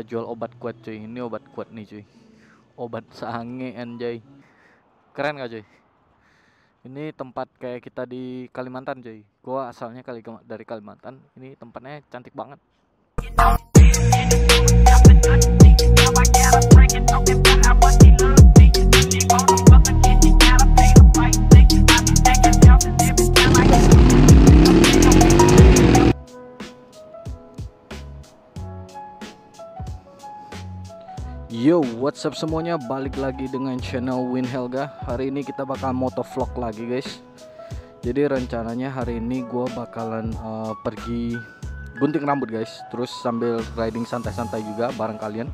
jual obat kuat cuy. Ini obat kuat nih cuy. Obat sange anjay. Keren gak cuy? Ini tempat kayak kita di Kalimantan cuy. Gua asalnya dari Kalimantan. Ini tempatnya cantik banget. Yo, what's up semuanya, balik lagi dengan channel Win Helga. Hari ini kita bakal motovlog lagi guys. Jadi rencananya hari ini gue bakalan pergi gunting rambut guys. Terus sambil riding santai-santai juga bareng kalian.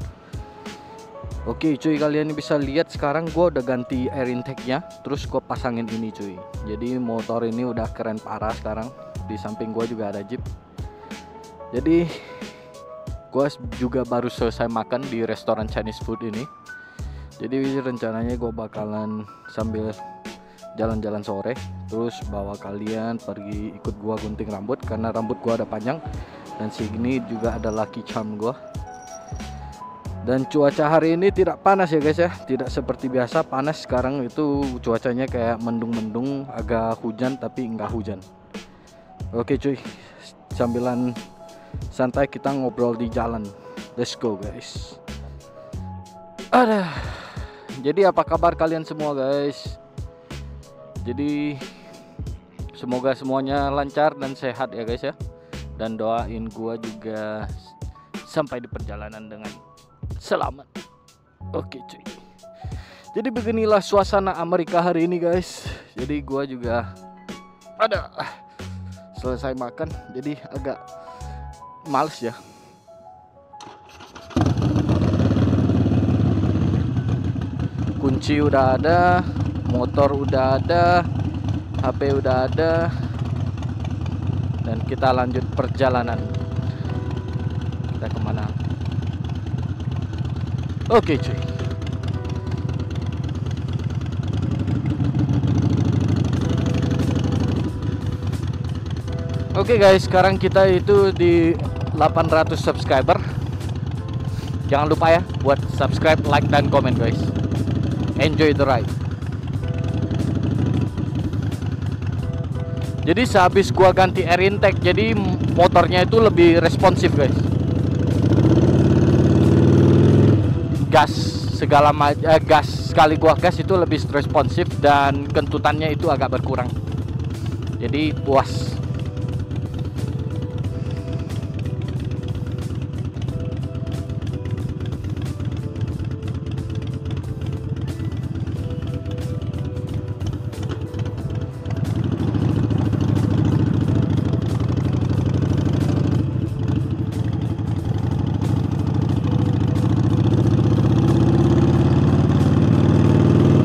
Oke cuy, kalian bisa lihat sekarang gue udah ganti air intake-nya. Terus gue pasangin ini cuy. Jadi motor ini udah keren parah sekarang. Di samping gue juga ada Jeep. Jadi gue juga baru selesai makan di restoran Chinese food ini. Jadi rencananya gue bakalan sambil jalan-jalan sore, terus bawa kalian pergi ikut gue gunting rambut. Karena rambut gue ada panjang. Dan sini juga ada lucky charm gue. Dan cuaca hari ini tidak panas ya guys ya. Tidak seperti biasa panas. Sekarang itu cuacanya kayak mendung-mendung, agak hujan tapi enggak hujan. Oke cuy, sambilan santai kita ngobrol di jalan. Let's go guys. Jadi apa kabar kalian semua guys? Jadi semoga semuanya lancar dan sehat ya guys ya. Dan doain gua juga sampai di perjalanan dengan selamat. Oke cuy. Jadi beginilah suasana Amerika hari ini guys. Jadi gua juga selesai makan, jadi agak males ya. Kunci udah ada, motor udah ada, HP udah ada, dan kita lanjut perjalanan. Kita kemana? Oke cuy. Oke guys, sekarang kita itu di 800 subscriber. Jangan lupa ya buat subscribe, like, dan komen guys. Enjoy the ride. Jadi sehabis gua ganti air intake, jadi motornya itu lebih responsif guys. Gas sekali gua gas itu lebih responsif dan kentutannya itu agak berkurang. Jadi puas.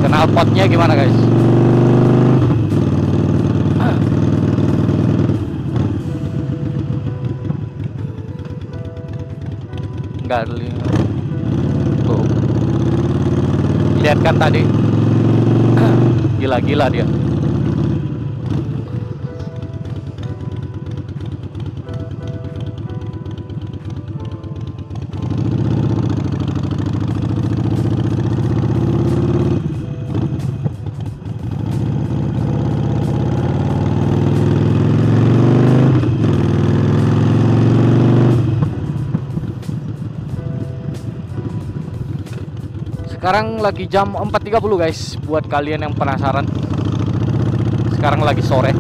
Knalpotnya gimana guys? Enggak tuh. Lihat kan tadi. Gila-gila dia. Sekarang lagi jam 4.30 guys. Buat kalian yang penasaran, sekarang lagi sore.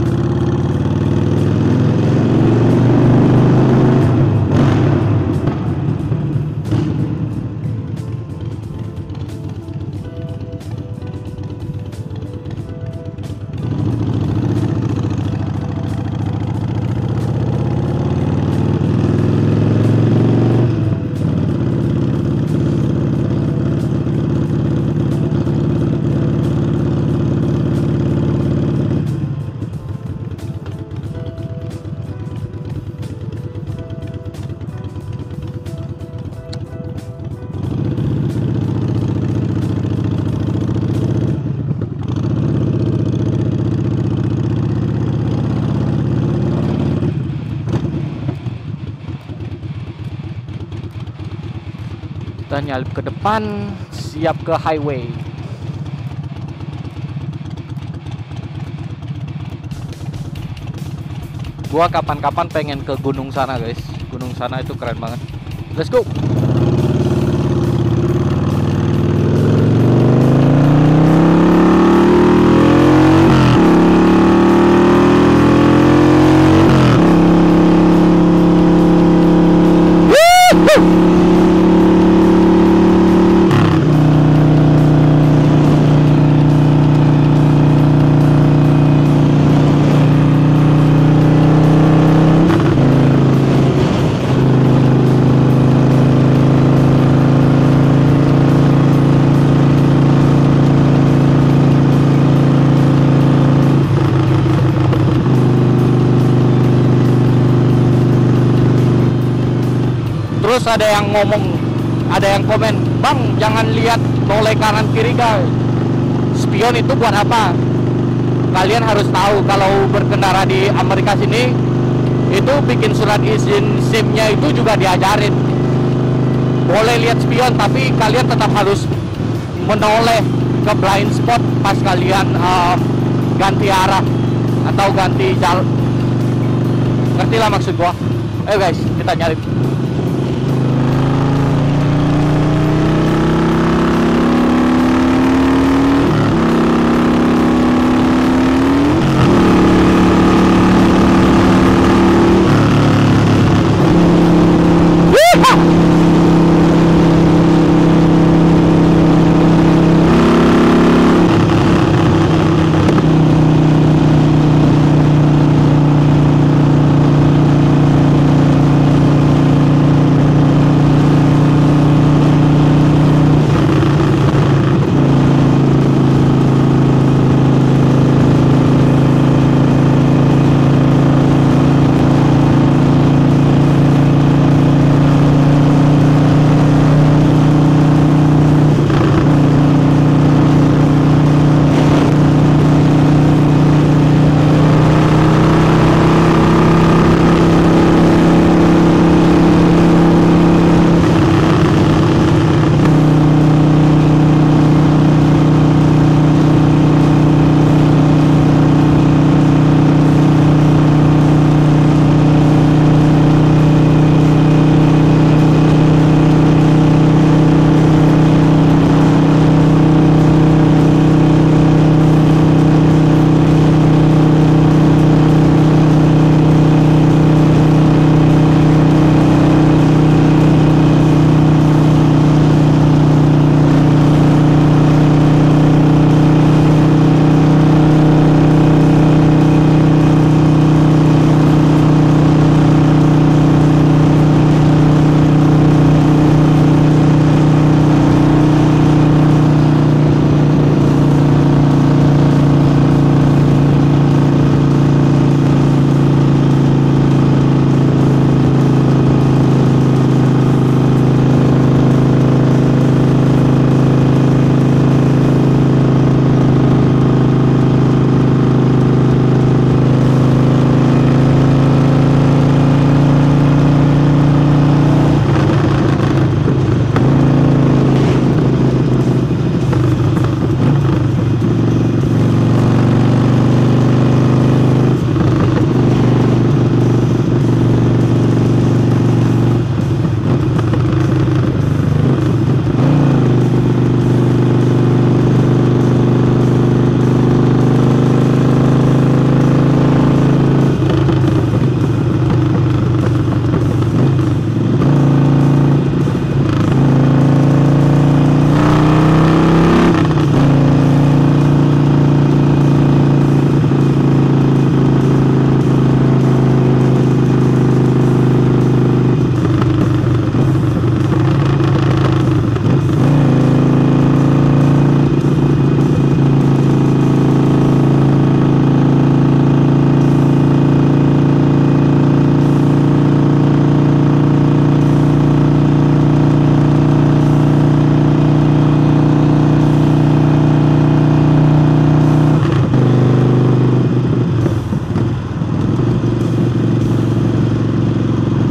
Kita nyalip ke depan, siap ke highway. Gua kapan-kapan pengen ke gunung sana guys. Gunung sana itu keren banget. Let's go. Terus ada yang ngomong, ada yang komen, "Bang, jangan lihat noleh kanan kiri guys. Spion itu buat apa?" Kalian harus tahu kalau berkendara di Amerika sini itu bikin surat izin SIM-nya itu juga diajarin. Boleh lihat spion, tapi kalian tetap harus menoleh ke blind spot pas kalian ganti arah atau ganti jalan. Ngerti lah maksud gua. Ayo guys, kita nyalip.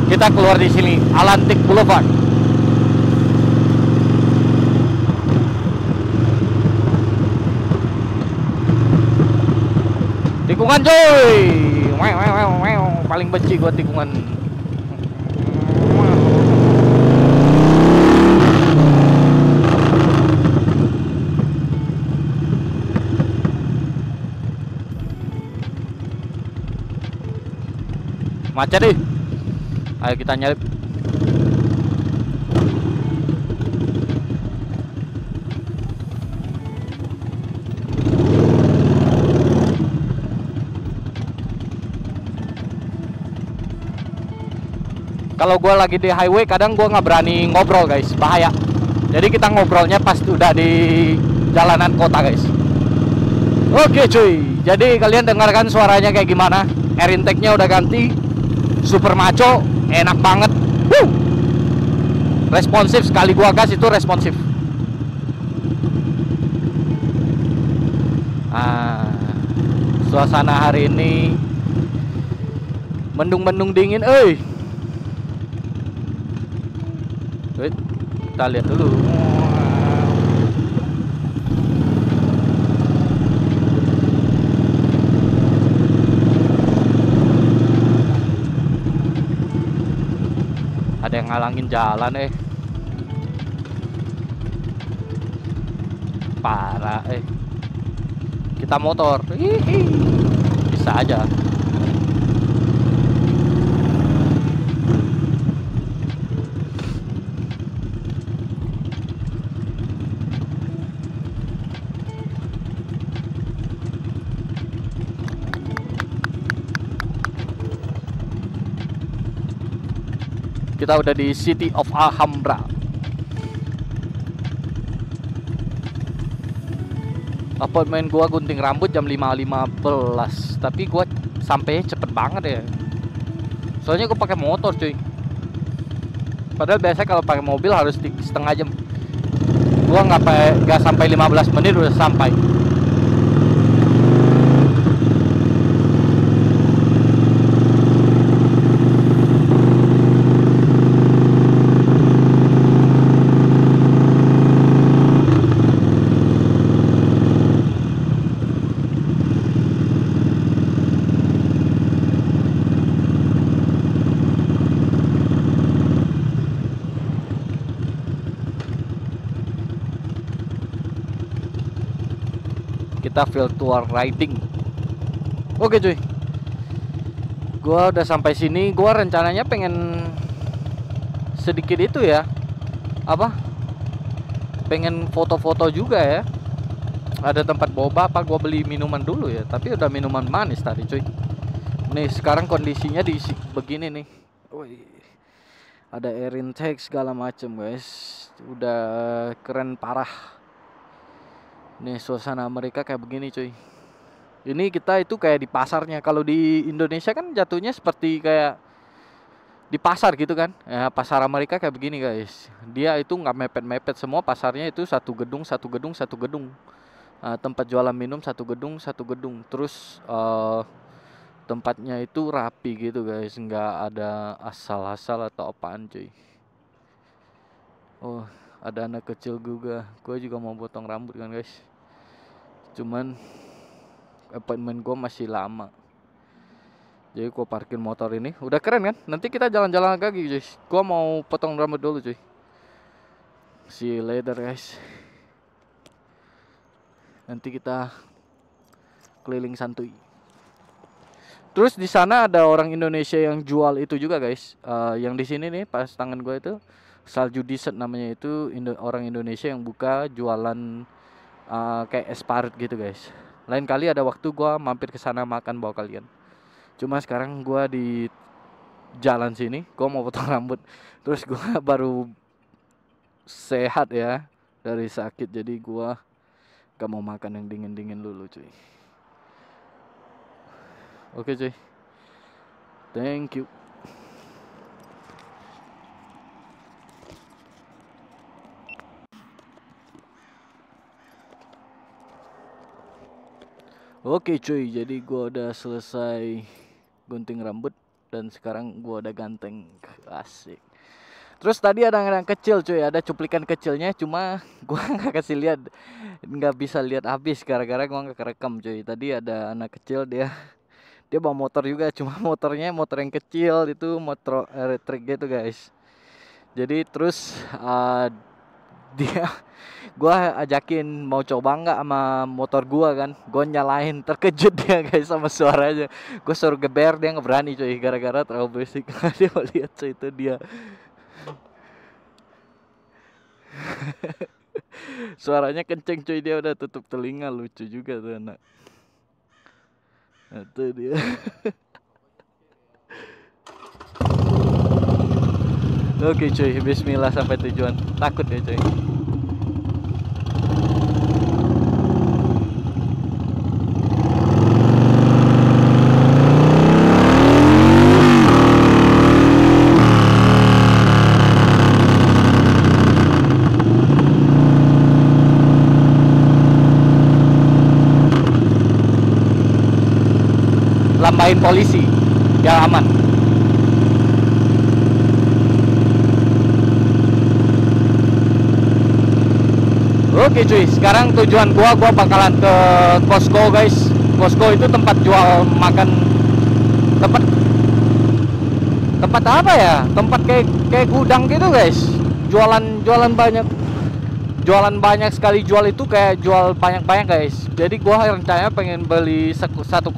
Kita keluar di sini, Atlantic Boulevard. tikungan coy. Paling benci gua tikungan. Macet deh. Ayo kita nyalip. Kalau gue lagi di highway kadang gue nggak berani ngobrol guys, bahaya. Jadi kita ngobrolnya pas udah di jalanan kota guys. Oke cuy, jadi kalian dengarkan suaranya kayak gimana? Air intake-nya udah ganti, super maco, enak banget. Responsif, sekali gua gas itu responsif. Suasana hari ini mendung-mendung dingin, kita lihat dulu. Ada yang ngalangin jalan parah kita motor. Bisa aja. Kita udah di City of Alhambra. Apartemen gua gunting rambut jam 5.15, tapi gua sampai cepet banget ya. Soalnya gua pakai motor cuy. Padahal biasanya kalau pakai mobil harus setengah jam. Gua nggak sampai 15 menit udah sampai. Kita virtual riding. Oke cuy, gua udah sampai sini. Gua rencananya pengen sedikit itu ya, pengen foto-foto juga ya. Ada tempat boba apa, gua beli minuman dulu ya. Tapi udah minuman manis tadi cuy. Nih sekarang kondisinya di begini nih. Wih, ada air intake segala macem guys. Udah keren parah. Nih suasana mereka kayak begini cuy. Ini kita itu kayak di pasarnya. Kalau di Indonesia kan jatuhnya seperti kayak di pasar gitu kan. Ya, pasar Amerika kayak begini guys. Dia itu nggak mepet-mepet semua, pasarnya itu satu gedung. Tempat jualan minum satu gedung. Terus tempatnya itu rapi gitu guys. Nggak ada asal-asal atau apaan cuy. Oh, ada anak kecil juga. Gue juga mau potong rambut kan guys. Cuman apartemen gue masih lama. Jadi gue parkir motor ini. Udah keren kan? Nanti kita jalan-jalan lagi guys. Gue mau potong rambut dulu cuy. See you later guys. Nanti kita keliling santuy. Terus di sana ada orang Indonesia yang jual itu juga guys. Yang di sini nih pas tangan gue itu salju dessert namanya, itu orang Indonesia yang buka jualan kayak es parut gitu guys. Lain kali ada waktu gua mampir ke sana makan bawa kalian. Cuma sekarang gua di jalan sini, gua mau potong rambut. Terus gua baru sehat ya dari sakit, jadi gua gak mau makan yang dingin-dingin dulu cuy. Oke cuy. Thank you. Oke cuy, jadi gua udah selesai gunting rambut dan sekarang gua udah ganteng. Asik. Terus tadi ada yang kecil cuy, ada cuplikan kecilnya, cuma gua nggak kasih lihat, nggak bisa lihat habis gara-gara gua nggak kerekam cuy. Tadi ada anak kecil, dia bawa motor juga, cuma motornya motor yang kecil itu, motor elektrik gitu guys. Jadi terus dia gua ajakin mau coba nggak sama motor gua kan, gua nyalain, terkejut dia guys sama suaranya. Gua suruh geber, dia nggak berani cuy gara-gara terlalu berisik. Dia mau lihat cuy, itu dia suaranya kenceng cuy, dia udah tutup telinga. Lucu juga tuh anak. Nah, itu dia. Oke cuy, bismillah sampai tujuan. Takut ya cuy. Lambain polisi, biar aman. Oke cuy, sekarang tujuan gua bakalan ke Costco guys. Costco itu tempat jual makan, tempat tempat apa ya? Tempat kayak gudang gitu guys. Jualan banyak. Jualan banyak sekali, jual itu kayak jual banyak-banyak guys. Jadi gua rencananya pengen beli satu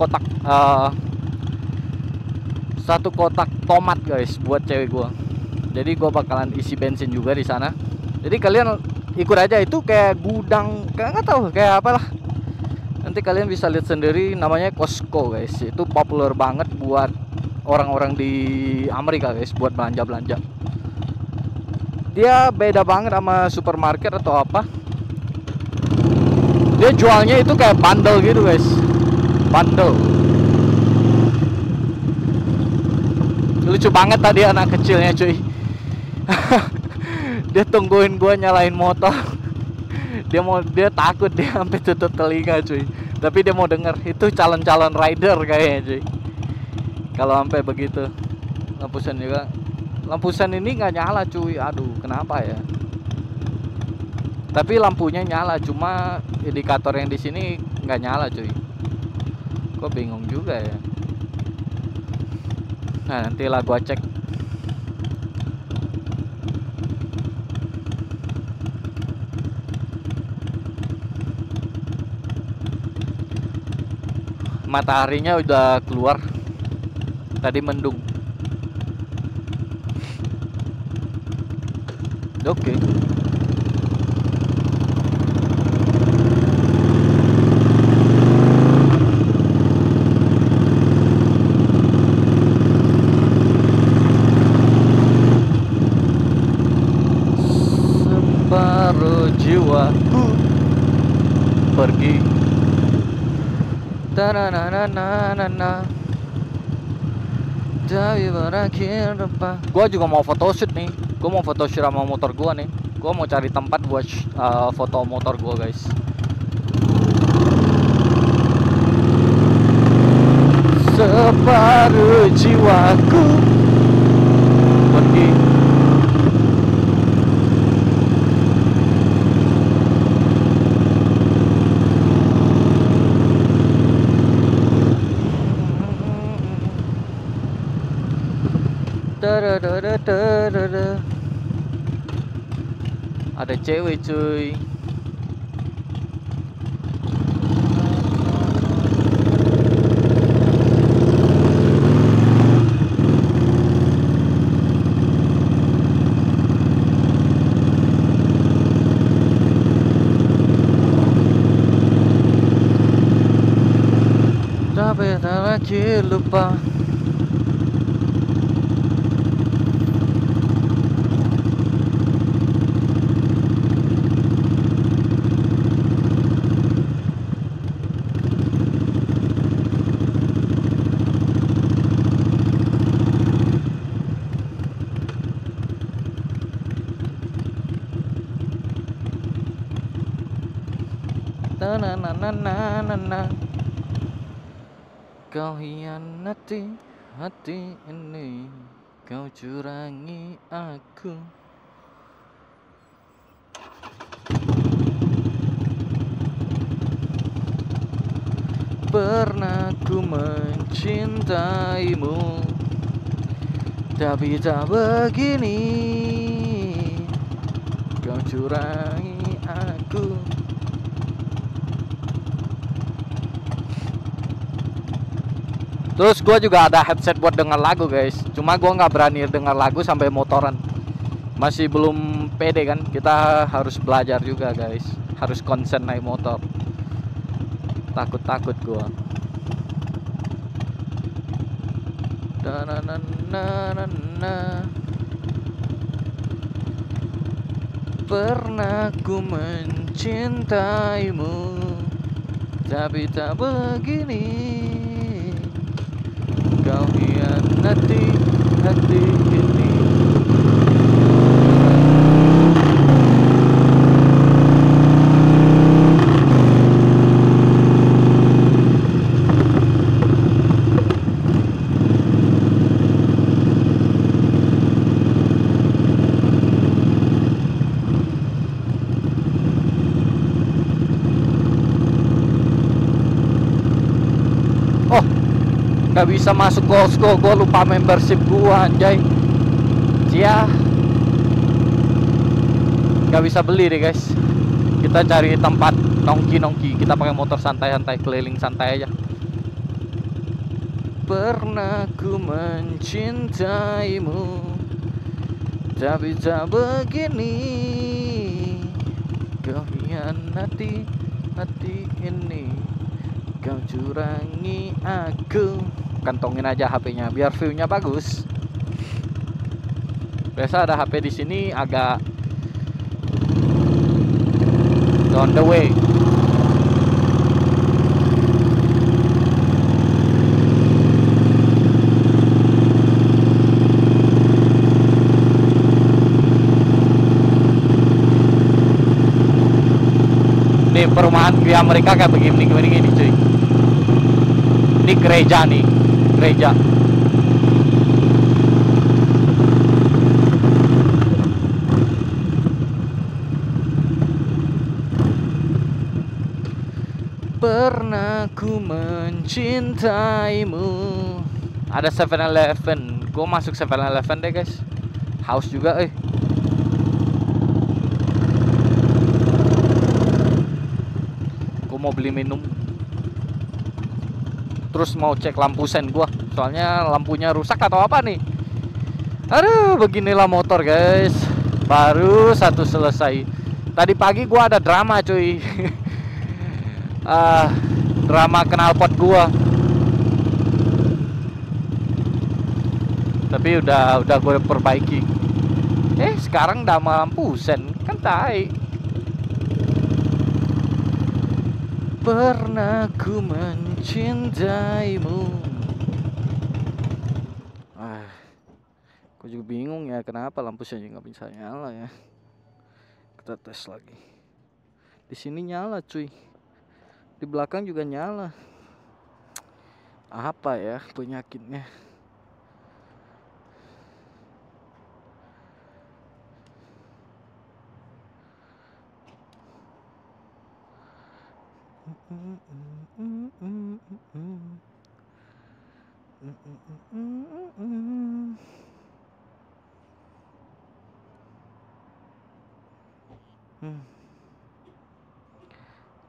kotak tomat guys buat cewek gua. Jadi gua bakalan isi bensin juga di sana. Jadi kalian ikut aja, itu kayak gudang, kayak nggak tahu kayak apalah. Nanti kalian bisa lihat sendiri, namanya Costco guys. Itu populer banget buat orang-orang di Amerika guys, buat belanja-belanja. Dia beda banget sama supermarket atau apa. Dia jualnya itu kayak bundle gitu guys. Bundle. Lucu banget tadi anak kecilnya cuy. Dia tungguin gua nyalain motor. Dia takut, dia sampai tutup telinga cuy. Tapi dia mau denger, itu calon-calon rider kayaknya cuy. Kalau sampai begitu. Lampusan juga. Lampusan ini nggak nyala cuy. Aduh, kenapa ya? Tapi lampunya nyala, cuma indikator yang di sini nggak nyala cuy. Kok bingung juga ya. Nah, nantilah gua cek. Mataharinya udah keluar. Tadi mendung. Oke. Separuh jiwaku pergi. Ta-na-na-na-na-na. Tapi berakhir depan. Gua juga mau photoshoot nih. Gua mau photoshoot sama motor gua nih. Gua mau cari tempat buat foto motor gua guys. Separuh jiwaku pergi. Ada cewek cuy. Tapi tak lagi lupa. Na. Kau hianati hati ini, kau curangi aku. Pernah ku mencintaimu, tapi tak begini. Kau curangi aku. Terus gue juga ada headset buat denger lagu guys. Cuma gue nggak berani denger lagu sampai motoran. Masih belum pede kan. Kita harus belajar juga guys. Harus konsen naik motor. Takut gue. Pernah ku mencintaimu, tapi tak begini. Kau hianati hati ini. Oh, gak bisa masuk Costco, gue lupa membership gua anjay. Cia, gak bisa beli deh guys. Kita cari tempat nongki. Kita pakai motor santai-santai, keliling santai aja. Pernah ku mencintaimu, tapi tak begini. Kau hianati hati ini. Kau curangi aku. Kantongin aja HP-nya biar view-nya bagus. Biasa ada HP di sini agak on the way. Nih perumahan di Amerika kayak begini cuy. Ini gereja nih, gereja. Pernah ku mencintaimu. Ada 7-Eleven. Gue masuk 7-Eleven deh guys. Haus juga Gue mau beli minum. Terus mau cek lampu sen gua. Soalnya lampunya rusak atau apa nih. Aduh, beginilah motor guys. Baru satu selesai. Tadi pagi gua ada drama cuy. Drama knalpot gua. Tapi udah gue perbaiki. Sekarang udah lampu sen. Kan tai. Pernah ku mencintaimu. Gue juga bingung ya kenapa lampu sen nggak bisa nyala ya. Kita tes lagi. Di sini nyala cuy. Di belakang juga nyala. Apa ya penyakitnya?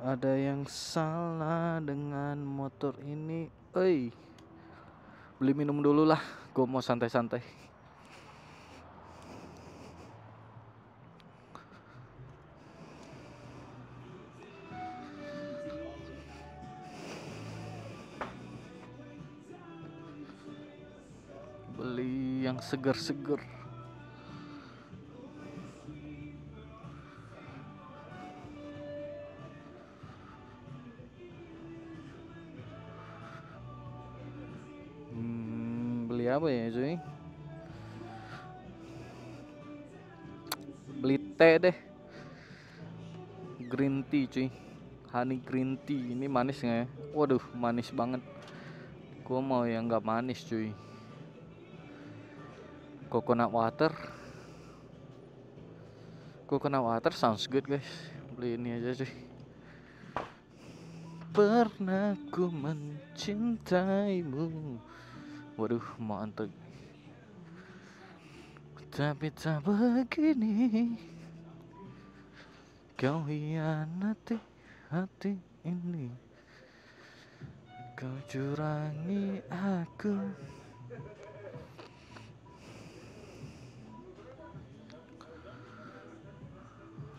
Ada yang salah dengan motor ini. Beli minum dulu lah. Gue mau santai-santai. Beli yang seger-seger. Beli apa ya cuy? Beli teh deh. Green tea cuy. Honey green tea. Ini manis nggak ya? Waduh, manis banget. Gua mau yang nggak manis cuy. Coconut water. Coconut water sounds good guys. Beli ini aja sih. Pernah ku mencintaimu. Waduh, mantap. Tapi tak begini. Kau hianati hati ini. Kau curangi aku.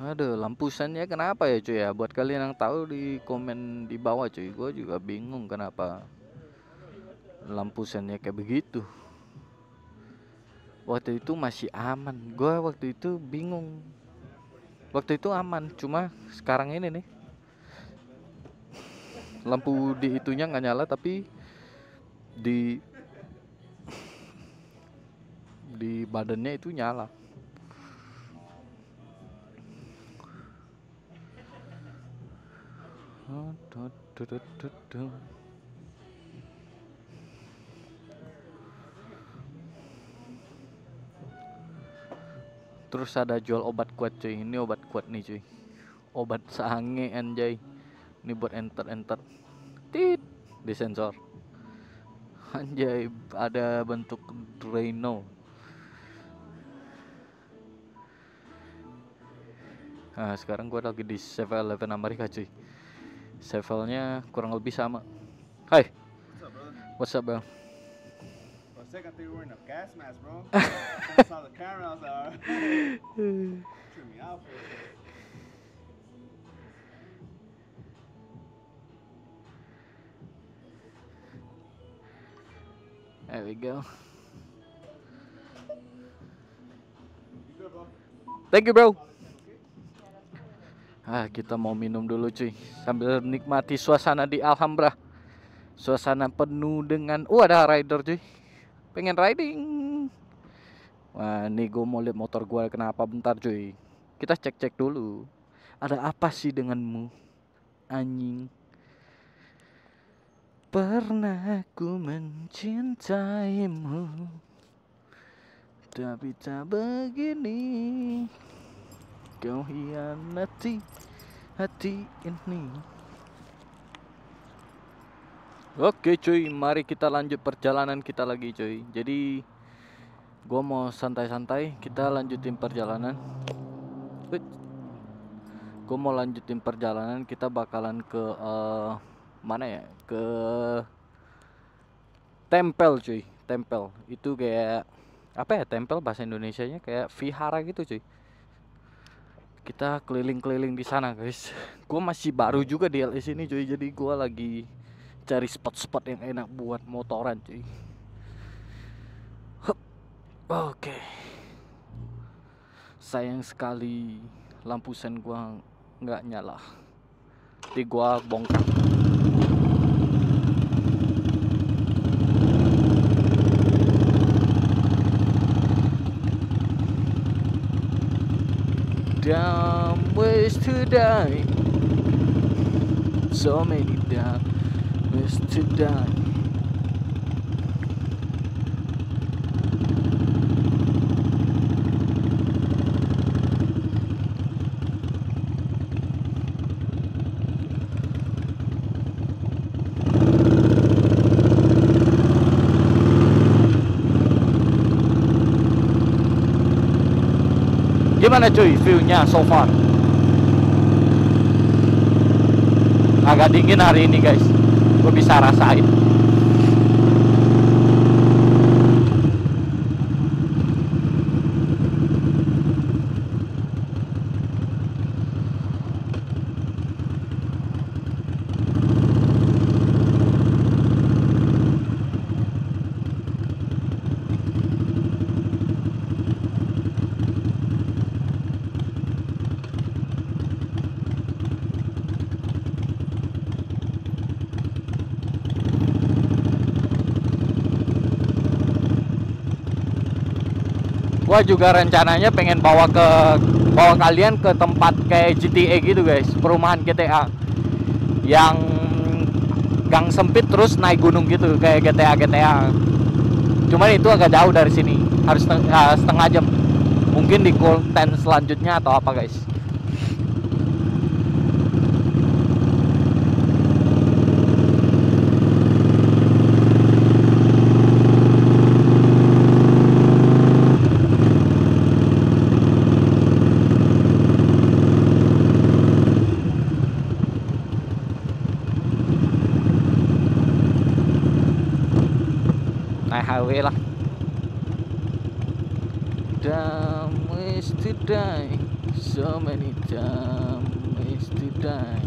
Aduh, lampu sennya kenapa ya cuy ya? Buat kalian yang tahu di komen di bawah cuy. Gue juga bingung kenapa lampu sennya kayak begitu. Waktu itu masih aman. Gue waktu itu bingung. Waktu itu aman, cuma sekarang ini nih lampu di itunya nggak nyala, tapi di badannya itu nyala. Terus ada jual obat kuat cuy. Ini obat kuat nih cuy. Obat sange anjay. Ini buat enter tit di sensor. Anjay, ada bentuk Drano. Nah, sekarang gue lagi di 7-Eleven Amerika cuy. Sevelnya kurang lebih sama. Hai. What's up, bro? For a second, I think we were in a gas mask, bro. I saw the camera, I was like, tripped me out for a second. There we go. You good, bro? Thank you, bro. Kita mau minum dulu cuy, sambil nikmati suasana di Alhambra. Suasana penuh dengan ada rider cuy. Pengen riding. Wah, nih gue mau lihat motor gue kenapa bentar cuy. Kita cek dulu. Ada apa sih denganmu, anjing? Pernah ku mencintaimu, tapi tak begini. Kau hianati hati ini. Oke cuy, mari kita lanjut perjalanan kita lagi cuy. Jadi gua mau santai-santai, kita lanjutin perjalanan. Gua mau lanjutin perjalanan, kita bakalan ke mana ya? Ke tempel cuy. Tempel itu kayak apa ya? Tempel bahasa Indonesianya kayak vihara gitu cuy. Kita keliling-keliling di sana guys. Gue masih baru juga di LS ini cuy, jadi gue lagi cari spot-spot yang enak buat motoran cuy. Oke. Sayang sekali lampu sen gue nggak nyala. Jadi gue bongkar. Dumb ways to die. So many dumb ways to die. Gimana cuy view-nya so far? Agak dingin hari ini guys. Gue bisa rasain. Gua juga rencananya pengen bawa kalian ke tempat kayak GTA gitu guys, perumahan GTA yang gang sempit terus naik gunung gitu kayak GTA. Cuman itu agak jauh dari sini, harus setengah jam. Mungkin di konten selanjutnya atau apa guys. Naik highway lah. Damn ways to die, so many damn ways to die.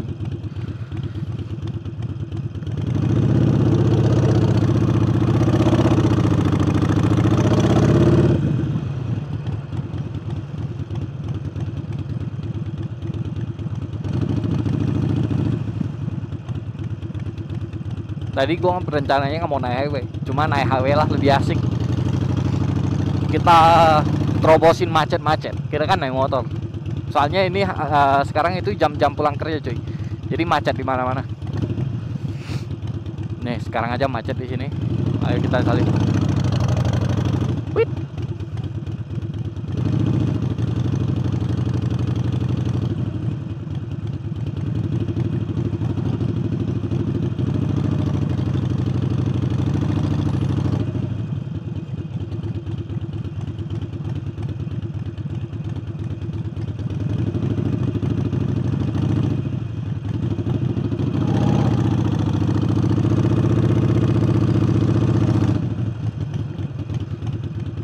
Tadi gua rencananya nggak mau naik highway, cuma naik highway lah lebih asik. Kita terobosin macet-macet, kira kan naik motor. Soalnya ini sekarang itu jam-jam pulang kerja cuy, jadi macet di mana-mana. Nih sekarang aja macet di sini. Ayo kita salin. Wait.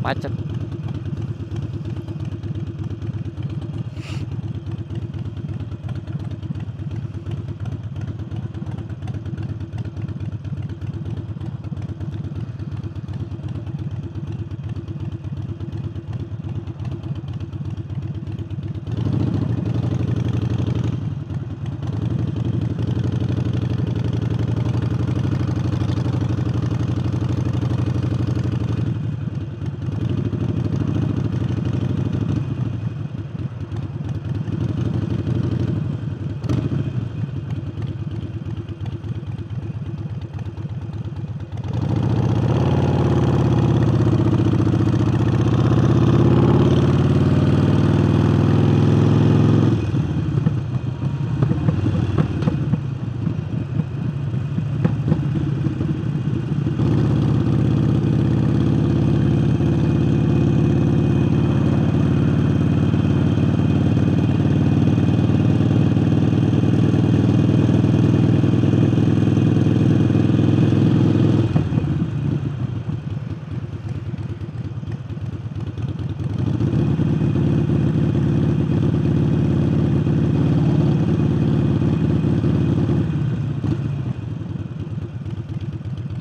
Macet.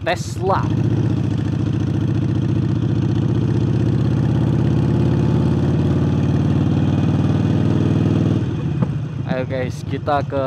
Tesla. Ayo guys, kita ke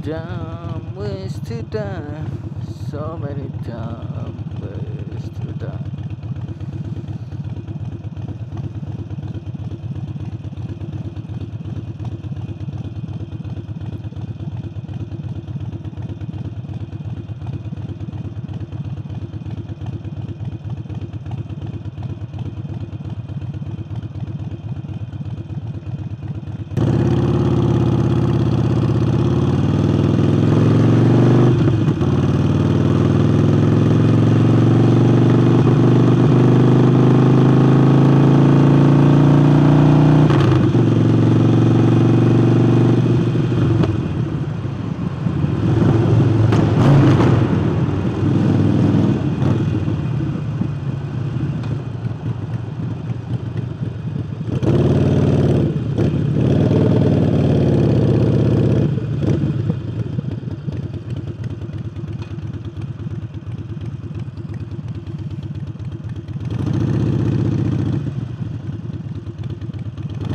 Dumb ways to die, so many dumb ways to die.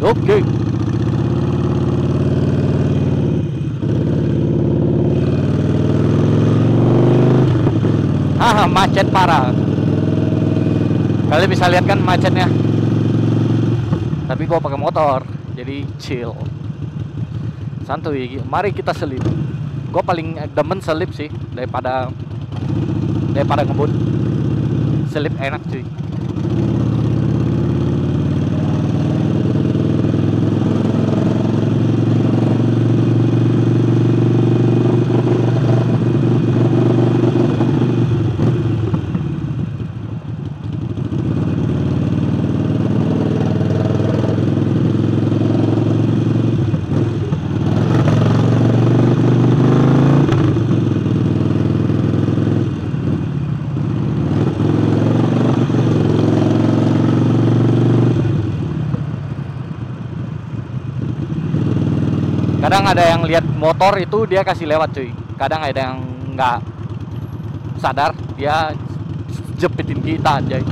Oke. Macet parah. Kalian bisa lihat kan macetnya. Tapi gua pakai motor, jadi chill. Santuy. Mari kita selip. Gua paling demen selip sih daripada ngebut. Selip enak cuy. Kadang ada yang lihat motor itu dia kasih lewat cuy. Kadang ada yang nggak sadar dia jepitin kita anjay.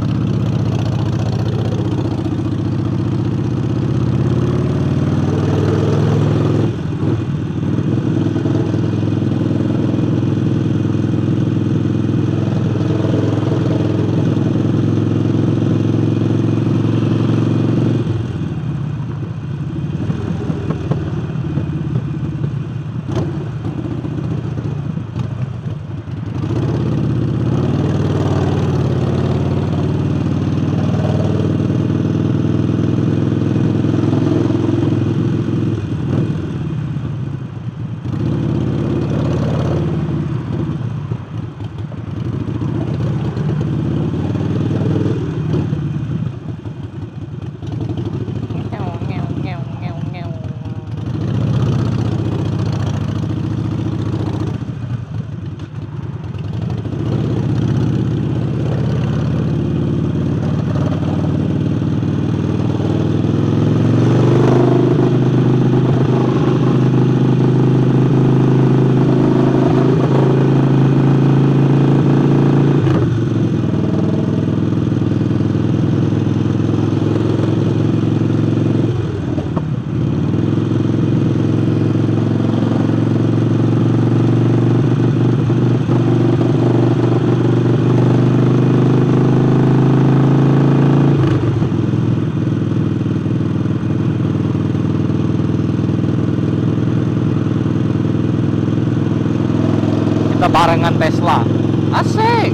Kita barengan Tesla. Asik.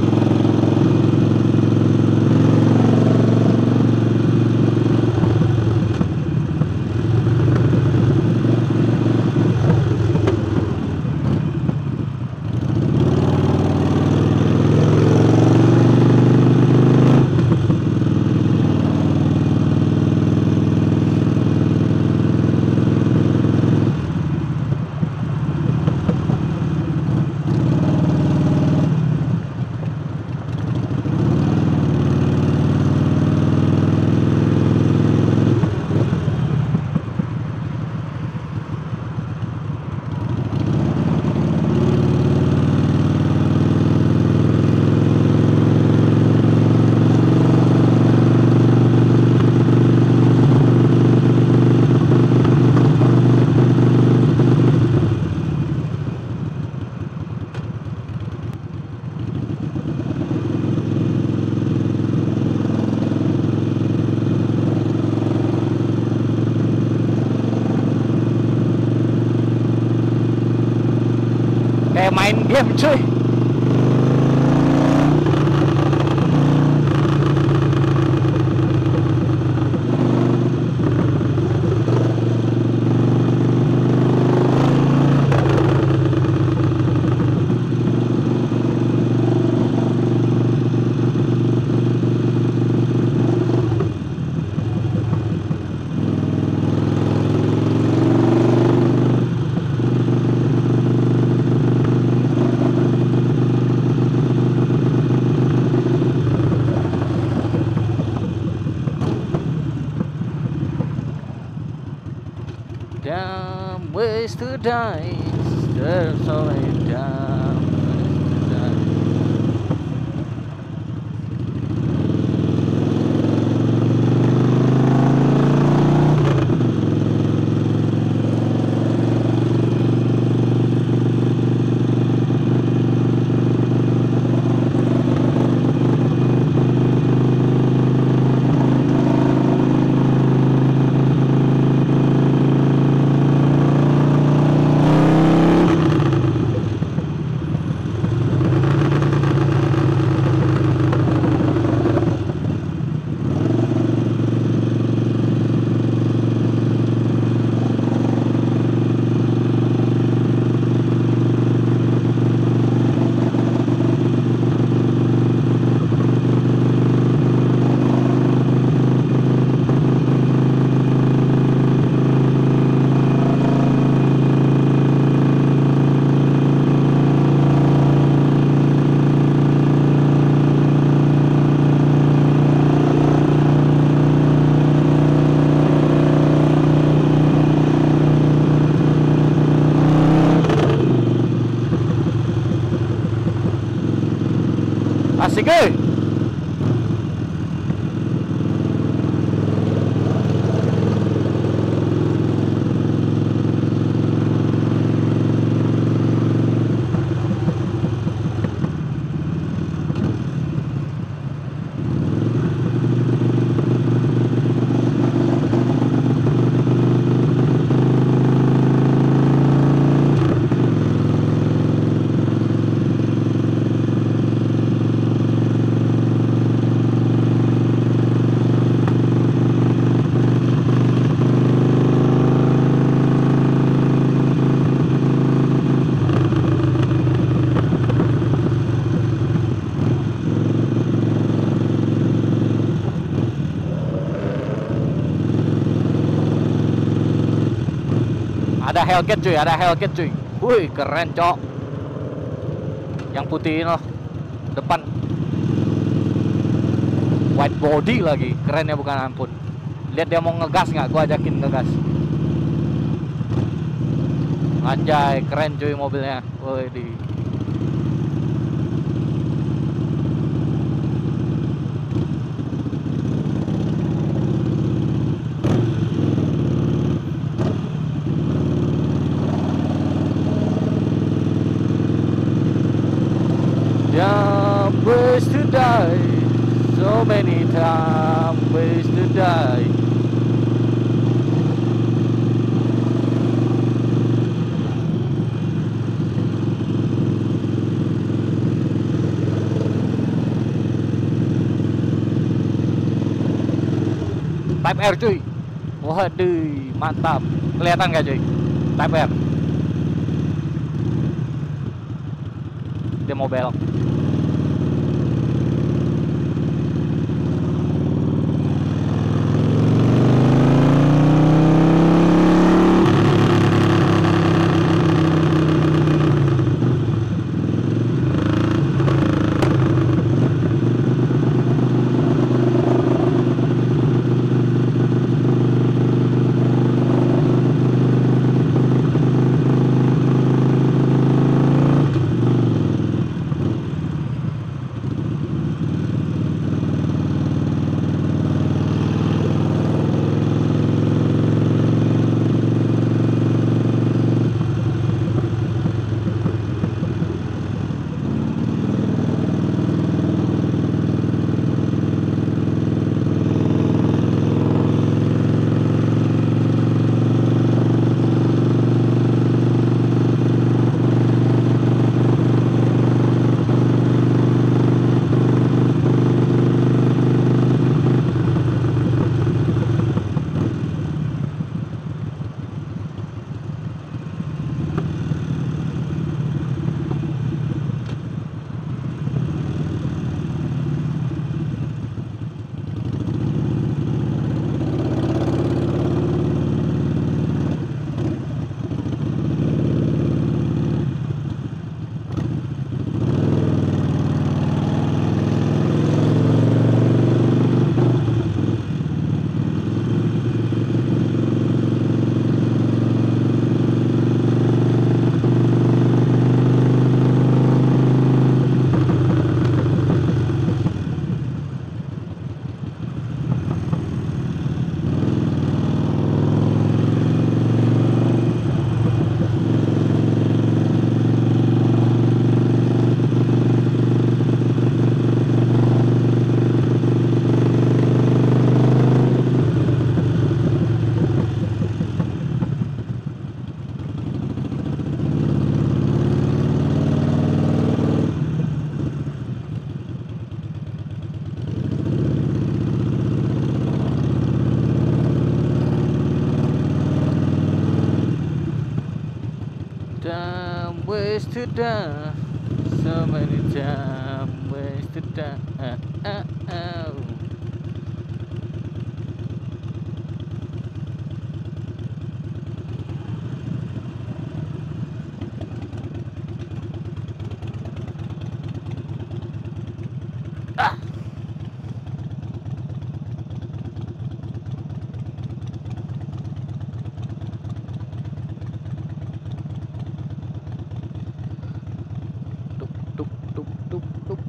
Kayak main game cuy. Damn ways to die. There's only damn ways to die. Asik eh. Ada Hellcat cuy, ada Hellcat cuy. Wih, keren cok. Yang putih ini loh, depan. White body lagi, keren ya bukan ampun. Lihat dia mau ngegas nggak? Gua ajakin ngegas. Anjay, keren cuy mobilnya. Wih di. Time ways to die, so many time ways to die. Type R cuy. Waduh, mantap. Kelihatan gak cuy? Type R. Dia mau belok. Time ways to die, so many time ways to die. Tuk tuk tuk tuk tuk.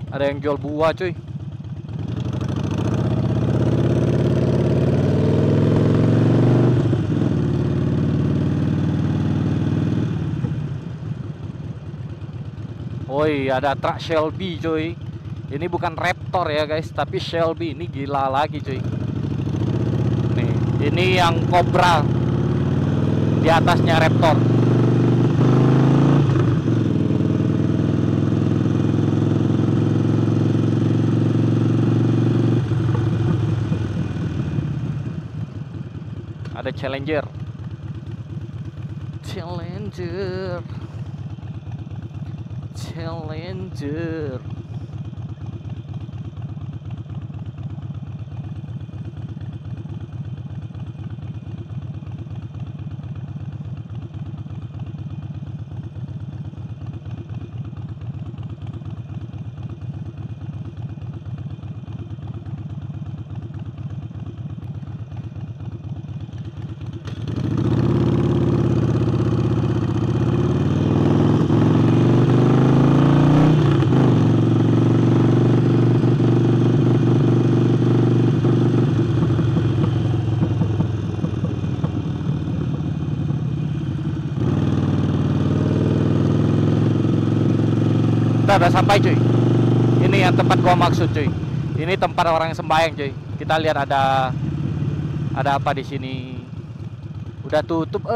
Ada yang jual buah cuy. Woi, ada truk Shelby cuy. Ini bukan Raptor ya guys, tapi Shelby. Ini gila lagi cuy. Nih, ini yang Cobra. Di atasnya Raptor. Ada Challenger. Challenger. Challenger. Kita udah sampai cuy. Ini yang tempat gua maksud cuy. Ini tempat orang sembahyang cuy. Kita lihat ada apa di sini. Udah tutup,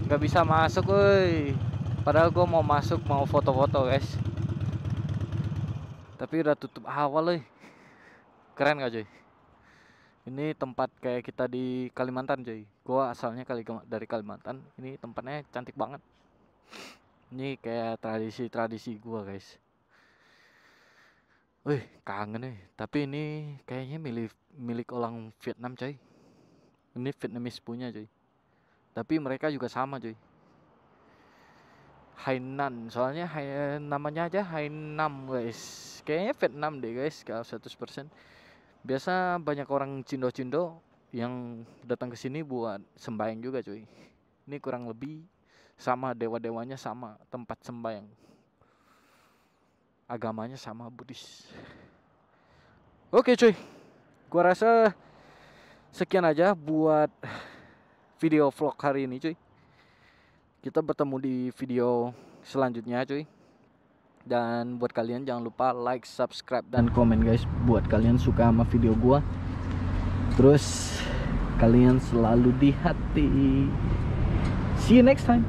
nggak bisa masuk, Padahal gua mau masuk, mau foto-foto guys. Tapi udah tutup awal, Keren gak cuy? Ini tempat kayak kita di Kalimantan cuy. Gua asalnya dari Kalimantan. Ini tempatnya cantik banget. Ini kayak tradisi gua guys. Wih, kangen Tapi ini kayaknya milik orang Vietnam coy. Ini Vietnamese punya coy. Tapi mereka juga sama coy. Hainan, soalnya namanya aja Hainan guys. Kayaknya Vietnam deh guys, kalau 100%. Biasa banyak orang Cindo-Cindo yang datang ke sini buat sembahyang juga coy. Ini kurang lebih sama, dewa-dewanya sama, tempat sembahyang, agamanya sama, Buddhis. Oke cuy, gua rasa sekian aja buat video vlog hari ini cuy. Kita bertemu di video selanjutnya cuy. Dan buat kalian jangan lupa like, subscribe, dan komen guys. Buat kalian suka sama video gua, terus kalian selalu di hati. See you next time.